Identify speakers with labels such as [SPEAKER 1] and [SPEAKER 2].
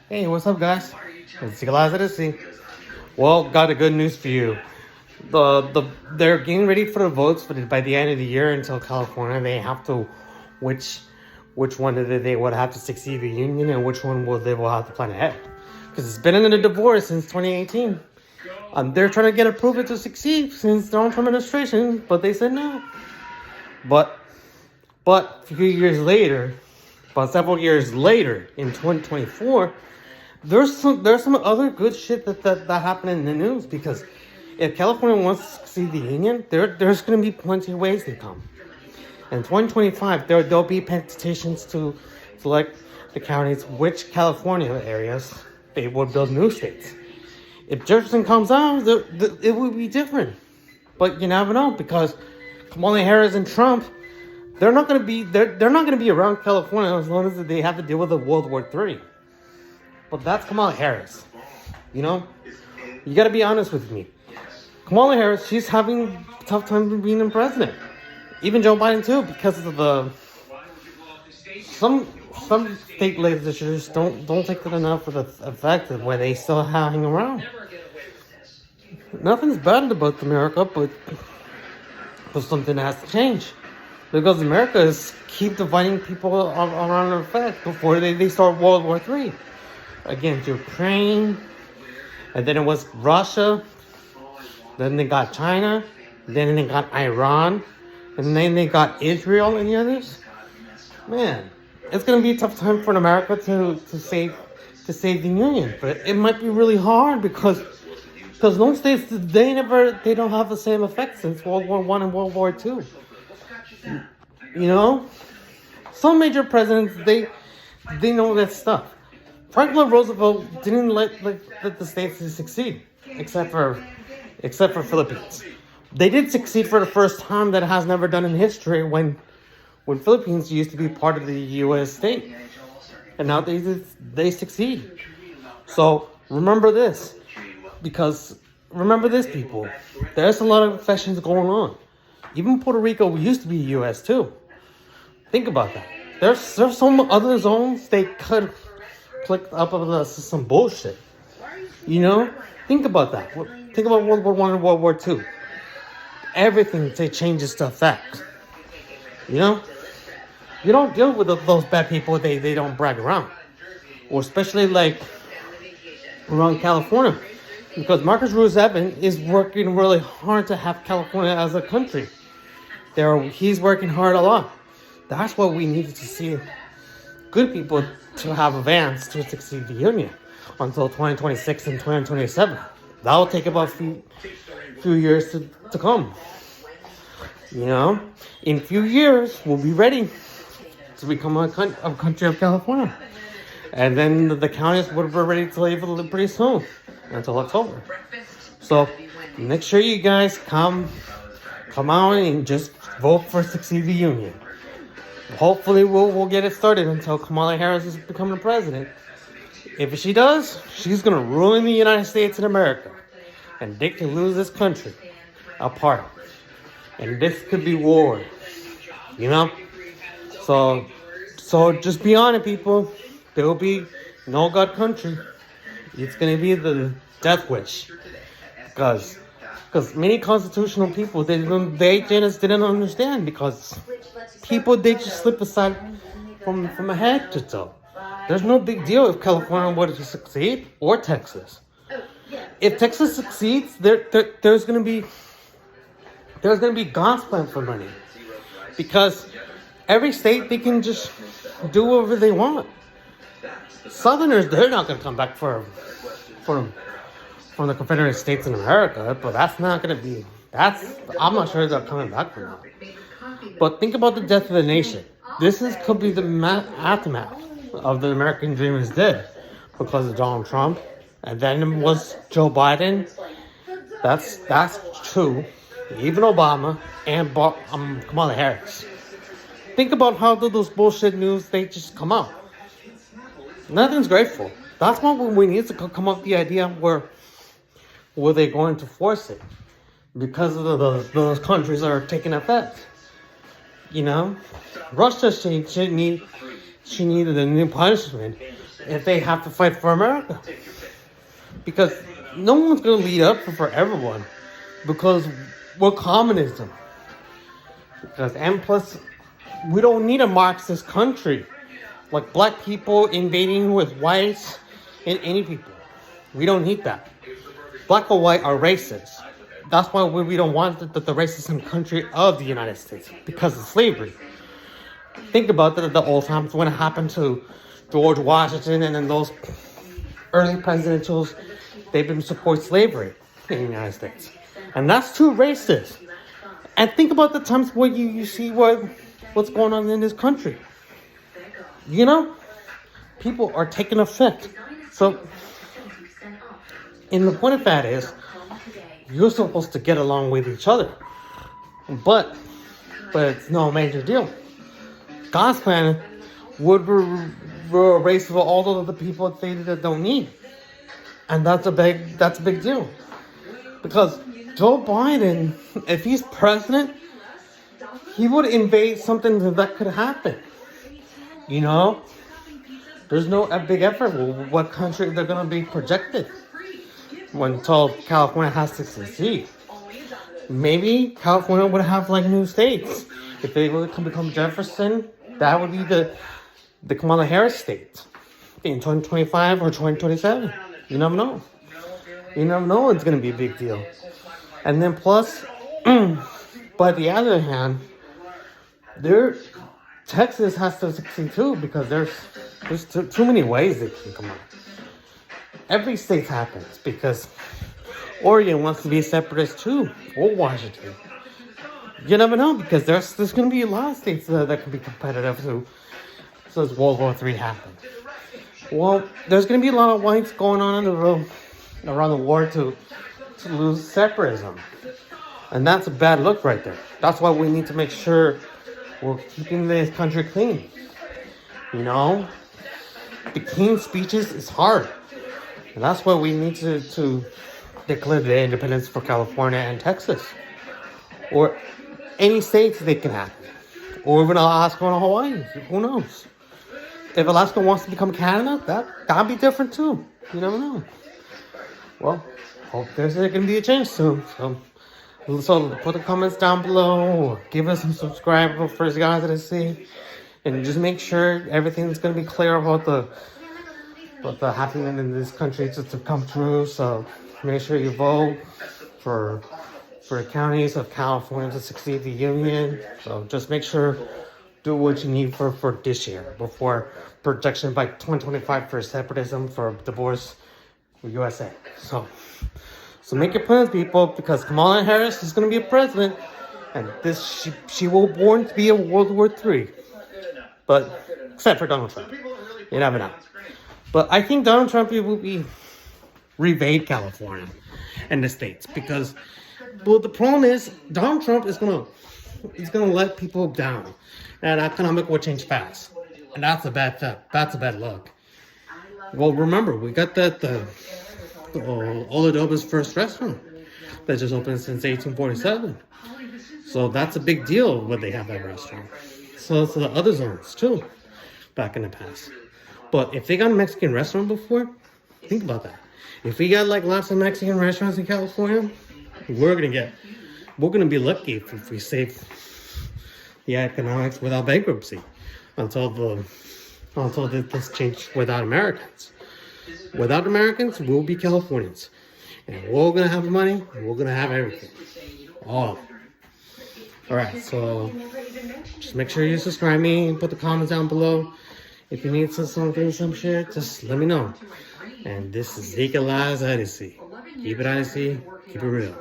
[SPEAKER 1] Hey, what's up, guys? It's Ezequielized Odyssey. Well, got a good news for you. They're getting ready for the votes by the end of the year until California. They have to which one they would have to succeed the union and which one they will have to plan ahead. Because it's been in a divorce since 2018. They're trying to get approval to succeed since their own administration, but they said no. But a few years later, about several years later, in 2024. There's some other good shit that happened in the news, because if California wants to succeed the union, there's going to be plenty of ways they come. In 2025, there'll be petitions to select the counties which California areas they would build new states. If Jefferson comes out, it would be different. But you never know, because Kamala Harris and Trump, they're not going to be around California as long as they have to deal with the World War III. But that's Kamala Harris. You know? You gotta be honest with me. Kamala Harris, she's having a tough time being the president. Even Joe Biden too, because of the some state legislatures don't take it enough for the effect of where they still hang around. Nothing's bad about America, but something has to change. Because America is keep dividing people around the fact before they start World War III. Against Ukraine, and then it was Russia, then they got China, then they got Iran, and then they got Israel and the others. Man, it's gonna be a tough time for America to save the union, but it might be really hard because those states they don't have the same effect since World War I and World War II. You know, some major presidents they know that stuff. Franklin Roosevelt didn't let the states succeed, except for Philippines. They did succeed for the first time that it has never done in history when Philippines used to be part of the U.S. state, and now they succeed. So remember this, people. There's a lot of infections going on. Even Puerto Rico used to be U.S. too. Think about that. There's some other zones they could clicked up of some bullshit. You know? Think about that. Think about World War I and World War II. Everything they changes to effect. You know? You don't deal with those bad people, they don't brag around. Or especially like around California. Because Marcus Rose-Evans is working really hard to have California as a country. He's working hard a lot. That's what we needed to see. Good people to have advanced to succeed the union until 2026 and 2027. That'll take about few years to come. You know, in a few years we'll be ready to become a country of California, and then the counties would be ready to leave pretty soon until October. So make sure you guys come out and just vote for succeed the union. Hopefully we'll get it started until Kamala Harris is becoming the president. If she does, she's gonna ruin the United States and America, and they can lose this country apart. And this could be war. You know? So just be on it, people. There will be no God country. It's gonna be the death wish. Because many constitutional people they just didn't understand, because people they just slip aside from a head to toe. There's no big deal if California were to succeed, or Texas. If Texas succeeds, there's gonna be God's plan for money, because every state they can just do whatever they want. Southerners, they're not gonna come back from the Confederate States in America, but I'm not sure they're coming back from that. But think about the death of the nation. Could be the aftermath of the American dream is dead because of Donald Trump, and then it was Joe Biden. That's true. Even Obama and Kamala Harris. Think about how those bullshit news they just come out. Nothing's grateful. That's why we need to come up with the idea where they're going to force it, because of those countries that are taking effect. You know, Russia she needed a new punishment if they have to fight for America. Because no one's going to lead up for everyone. Because we're communism. And plus, we don't need a Marxist country. Like black people invading with whites and any people. We don't need that. Black or white are racist. That's why we don't want the racism country of the United States. Because of slavery. Think about the old times when it happened to George Washington and then those early presidentials. They've been supporting slavery in the United States. And that's too racist. And think about the times where you see what's going on in this country. You know, people are taking effect. So, and the point of that is, you're supposed to get along with each other. But it's no major deal. God's plan would erase all of the people that don't need. And that's a big deal. Because Joe Biden, if he's president, he would invade something that could happen. You know? There's no big effort. What country they're going to be projected until California has to secede. Maybe California would have like new states. If they would become Jefferson, that would be the Kamala Harris state in 2025 or 2027. You never know. You never know it's going to be a big deal. And then plus, by the other hand, Texas has to succeed too because there's too many ways they can come out. Every state happens because Oregon wants to be a separatist too, or Washington. You never know because there's going to be a lot of states that can be competitive too. So as World War III happened. Well, there's going to be a lot of whites going on around the world to lose separatism. And that's a bad look right there. That's why we need to make sure we're keeping this country clean. You know? The king's speeches is hard. And that's why we need to declare the independence for California and Texas. Or any states they can have. Or even Alaska and Hawaii. Who knows? If Alaska wants to become Canada, that'd be different too. You never know. Well, hope there's going to be a change soon. So put the comments down below. Give us some subscribers for you guys to see. And just make sure everything's going to be clear about the happening in this country to come through. So make sure you vote for the counties of California to succeed the union. So just make sure do what you need for this year before projection by 2025 for separatism for divorce for USA. So make your plans, people, because Kamala Harris is going to be a president, and she will born to be a World War III. But except for Donald Trump, you never know. But I think Donald Trump will be revade California and the states because, well, the problem is Donald Trump is gonna let people down, and economic will change fast, and that's a bad look. Well, remember we got the Oladoba's first restaurant that just opened since 1847, so that's a big deal when they have that restaurant. So the other zones too, back in the past. But if they got a Mexican restaurant before, think about that. If we got like lots of Mexican restaurants in California, we're gonna be lucky if we save the economics without bankruptcy until this change without Americans. Without Americans, we'll be Californians, and we're gonna have money. We're gonna have everything. All right. So just make sure you subscribe me. Put the comments down below. If you need some shit, just let me know. And this is Ezequielized Odyssey. Keep it Odyssey. Keep it real.